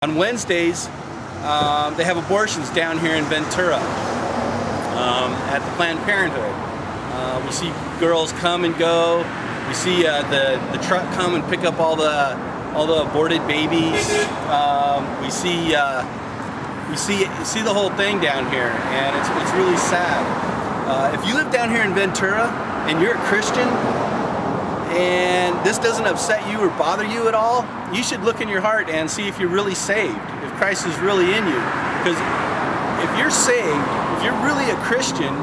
On Wednesdays, they have abortions down here in Ventura at the Planned Parenthood. We see girls come and go. We see the truck come and pick up all the aborted babies. We see the whole thing down here, and it's really sad. If you live down here in Ventura and you're a Christian, and this doesn't upset you or bother you at all, you should look in your heart and see if you're really saved, if Christ is really in you. Because if you're saved, if you're really a Christian,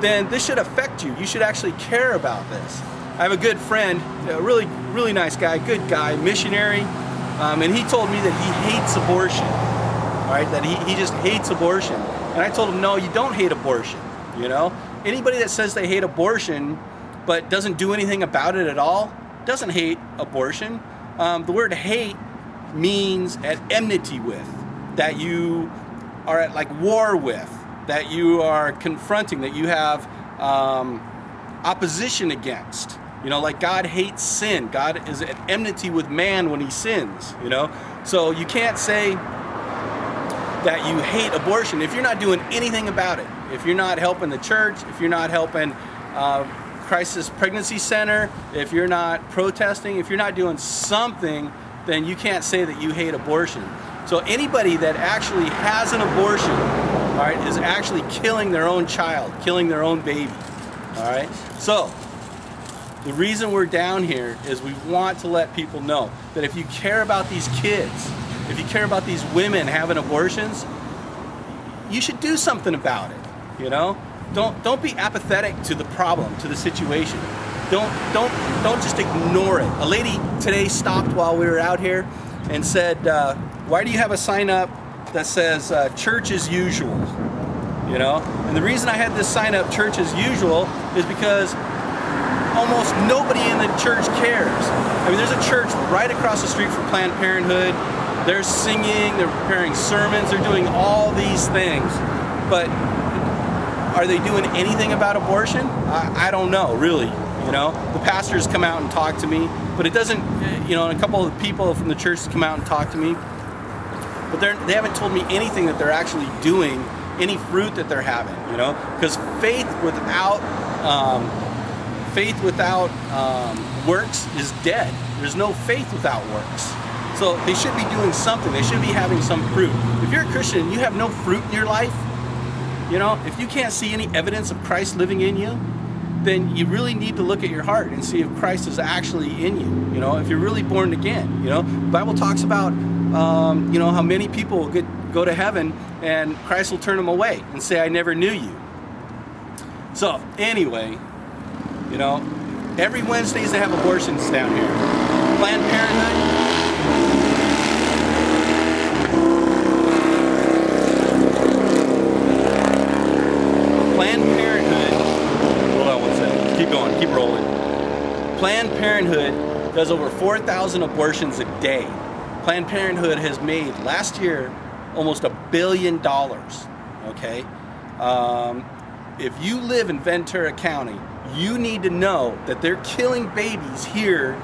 then this should affect you. You should actually care about this. I have a good friend, a really nice guy, good guy, missionary, and he told me that he hates abortion, all right, that he just hates abortion. And I told him, no, you don't hate abortion, you know? Anybody that says they hate abortion but doesn't do anything about it at all doesn't hate abortion. The word hate means at enmity with, that you are at like war with, that you are confronting, that you have opposition against. You know, like God hates sin. God is at enmity with man when he sins, you know? So you can't say that you hate abortion if you're not doing anything about it. If you're not helping the church, if you're not helping Crisis Pregnancy Center, if you're not protesting, if you're not doing something, then you can't say that you hate abortion. So anybody that actually has an abortion, all right, is actually killing their own child, killing their own baby, all right? So the reason we're down here is we want to let people know that if you care about these kids, if you care about these women having abortions, you should do something about it, you know? Don't be apathetic to the problem, to the situation. Don't just ignore it. A lady today stopped while we were out here and said, why do you have a sign up that says church as usual? You know? And the reason I had this sign up, church as usual, is because almost nobody in the church cares. I mean, there's a church right across the street from Planned Parenthood. They're singing, they're preparing sermons, they're doing all these things. But are they doing anything about abortion? I don't know, really. You know, the pastors come out and talk to me, but it doesn't, you know, and a couple of people from the church come out and talk to me, but they haven't told me anything that they're actually doing, any fruit that they're having, you know, because faith without works is dead. There's no faith without works. So they should be doing something. They should be having some fruit. If you're a Christian and you have no fruit in your life, you know, if you can't see any evidence of Christ living in you, then you really need to look at your heart and see if Christ is actually in you. You know, if you're really born again. You know, the Bible talks about, you know, how many people will go to heaven and Christ will turn them away and say, I never knew you. So anyway, you know, every Wednesdays they have abortions down here. Planned Parenthood. Keep rolling. Planned Parenthood does over 4,000 abortions a day. Planned Parenthood has made, last year, almost $1 billion, okay? If you live in Ventura County, you need to know that they're killing babies here,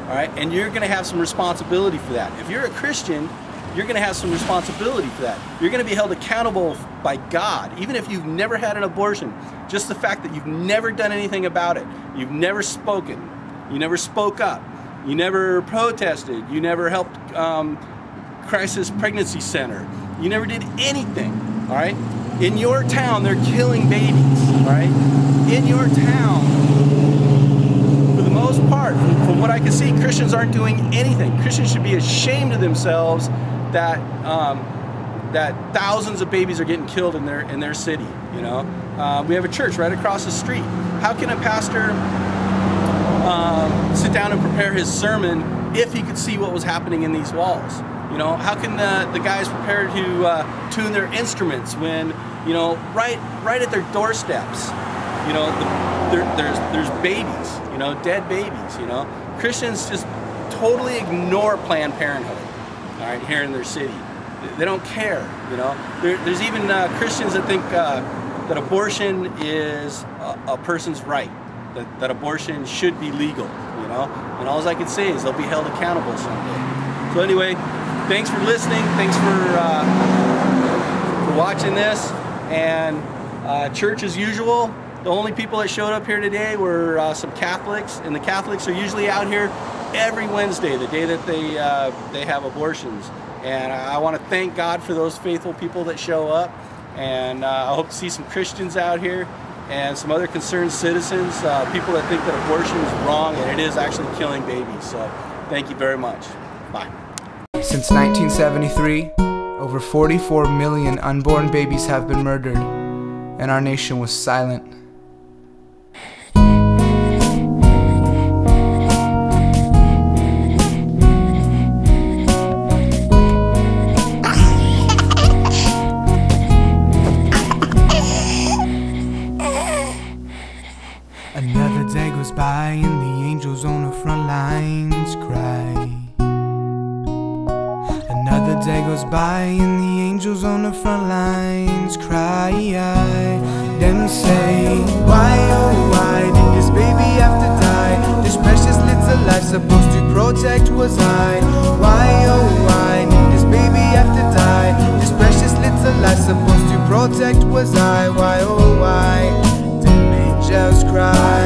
all right? And you're gonna have some responsibility for that. If you're a Christian, you're going to have some responsibility for that. You're going to be held accountable by God, even if you've never had an abortion. Just the fact that you've never done anything about it. You've never spoken. You never spoke up. You never protested. You never helped Crisis Pregnancy Center. You never did anything, all right? In your town, they're killing babies, all right? In your town, for the most part, from what I can see, Christians aren't doing anything. Christians should be ashamed of themselves that that thousands of babies are getting killed in their city. You know, we have a church right across the street. How can a pastor sit down and prepare his sermon if he could see what was happening in these walls? You know, how can the guys prepare to tune their instruments when, you know, right at their doorsteps, you know, there's babies, you know, dead babies. You know, Christians just totally ignore Planned Parenthood, all right, here in their city. They don't care, you know. There's even Christians that think that abortion is a person's right, that abortion should be legal, you know. And all I can say is they'll be held accountable someday. So anyway, thanks for listening. Thanks for watching this. And church as usual. The only people that showed up here today were some Catholics, and the Catholics are usually out here every Wednesday, the day that they have abortions. And I want to thank God for those faithful people that show up, and I hope to see some Christians out here and some other concerned citizens, people that think that abortion is wrong and it is actually killing babies. So thank you very much. Bye. Since 1973, over 44 million unborn babies have been murdered, and our nation was silent. Another day goes by and the angels on the front lines cry. Another day goes by and the angels on the front lines cry. Them say, why oh why did this baby have to die? This precious little life supposed to protect was I. Why oh why did this baby have to die? This precious little life supposed to protect was I. Why oh why? Just cry.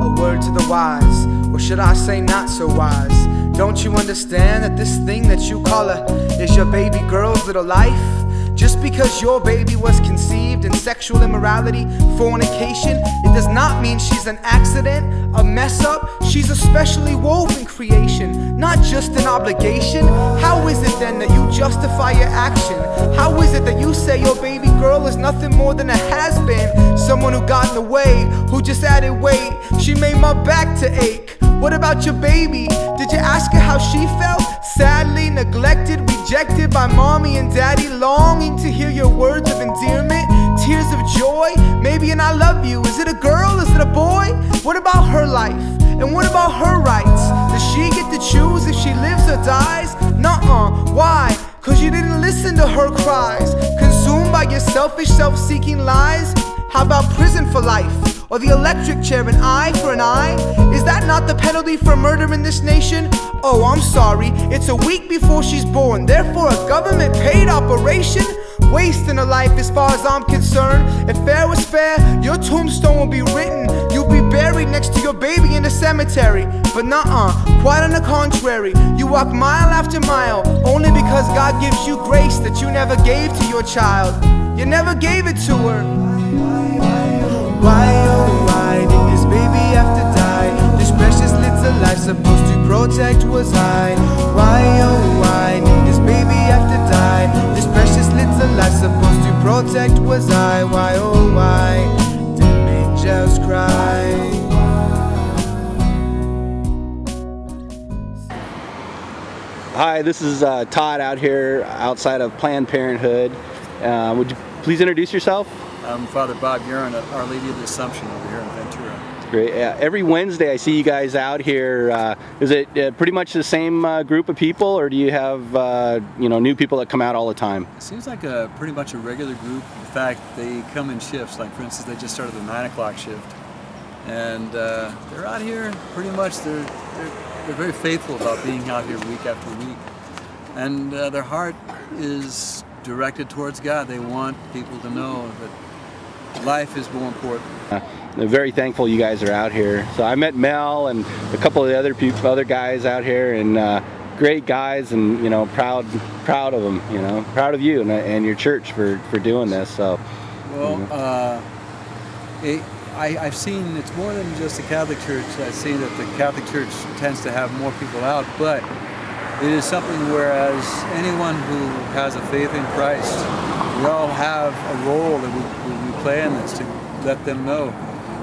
A word to the wise, or should I say not so wise. Don't you understand that this thing that you call her is your baby girl's little life? Just because your baby was conceived in sexual immorality, fornication, it does not mean she's an accident, a mess up. She's a specially woven creation, not just an obligation. How is it then that you justify your action? How is it that you say your baby girl is nothing more than a has-been? Someone who got in the way, who just added weight. She made my back to ache. What about your baby? Did you ask her how she felt? Sadly neglected, rejected by mommy and daddy, longing to hear your words of endearment, tears of joy, maybe an I love you. Is it a girl? Is it a boy? What about her life? And what about her rights? Does she get to choose if she lives or dies? Nuh-uh. Why? Cause you didn't listen to her cries, consumed by your selfish, self-seeking lies. How about prison for life? Or the electric chair, an eye for an eye? Is that not the penalty for murder in this nation? Oh, I'm sorry, it's a week before she's born, therefore a government-paid operation? Wasting a life as far as I'm concerned. If fair was fair, your tombstone will be written. You'll be buried next to your baby in the cemetery. But nuh-uh, quite on the contrary. You walk mile after mile, only because God gives you grace that you never gave to your child. You never gave it to her. Why oh why did this baby have to die? This precious little life supposed to protect was I. Why oh why did this baby have to die? This precious little life supposed to protect was I. Why oh why did angels cry? Hi, this is Todd out here outside of Planned Parenthood. Would you please introduce yourself? I'm Father Bob Urin at Our Lady of the Assumption over here in Ventura. Great. Every Wednesday I see you guys out here. Is it pretty much the same group of people, or do you have new people that come out all the time? It seems like pretty much a regular group. In fact, they come in shifts. Like for instance, they just started the 9 o'clock shift, and they're out here pretty much. They're very faithful about being out here week after week, and their heart is directed towards God. They want people to know that life is more important. I'm very thankful you guys are out here. So I met Mel and a couple of the other guys out here, and great guys, and proud of them. Proud of you and your church for doing this. So well, I've seen it's more than just the Catholic Church. I've seen that the Catholic Church tends to have more people out, but it is something whereas anyone who has a faith in Christ, we all have a role that we play in this, to let them know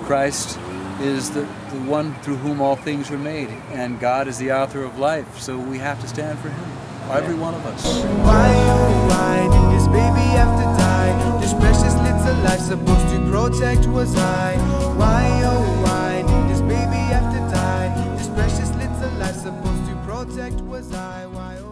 Christ is the one through whom all things were made, and God is the author of life, so we have to stand for Him, every one of us. Why oh why did this baby have to die? This precious little life supposed to protect was I. Why oh why did this baby have to die? This precious little life supposed to protect was I. Why oh